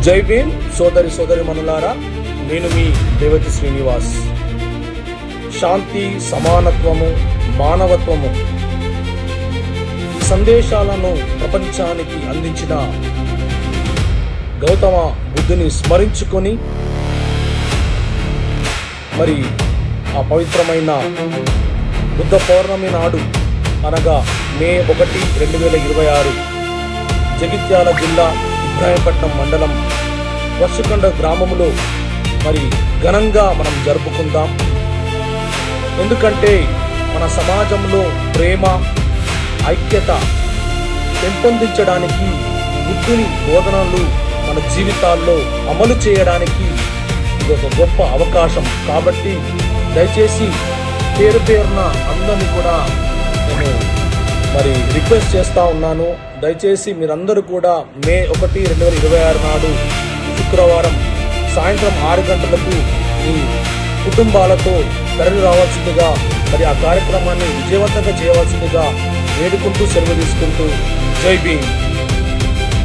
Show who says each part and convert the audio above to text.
Speaker 1: జై భీమ్ సోదరి మనులారా, నేను మీ రేవతి శ్రీనివాస్. శాంతి, సమానత్వము, మానవత్వము సందేశాలను ప్రపంచానికి అందించిన గౌతమ బుద్ధుని స్మరించుకొని మరి ఆ పవిత్రమైన బుద్ధ పౌర్ణమి నాడు అనగా మే 1, 2026 జగిత్యాల జిల్లా ఇబ్రాహీంపట్నం మండలం వర్షకొండ గ్రామంలో మరి ఘనంగా మనం జరుపుకుందాం. ఎందుకంటే మన సమాజంలో ప్రేమ, ఐక్యత పెంపొందించడానికి బుద్ధుని బోధనలు మన జీవితాల్లో అమలు చేయడానికి ఇది ఒక గొప్ప అవకాశం. కాబట్టి దయచేసి పేరున అందరినీ కూడా నేను మరి రిక్వెస్ట్ చేస్తూ ఉన్నాను. దయచేసి మీరందరూ కూడా మే 1, 2026 నాడు శుక్రవారం సాయంత్రం 6 గంటలకు మీ కుటుంబాలతో తరలి రావాల్సిందిగా, మరి ఆ కార్యక్రమాన్ని విజయవంతంగా చేయవలసిందిగా వేడుకుంటూ సెలవు తీసుకుంటూ జై భీమ్.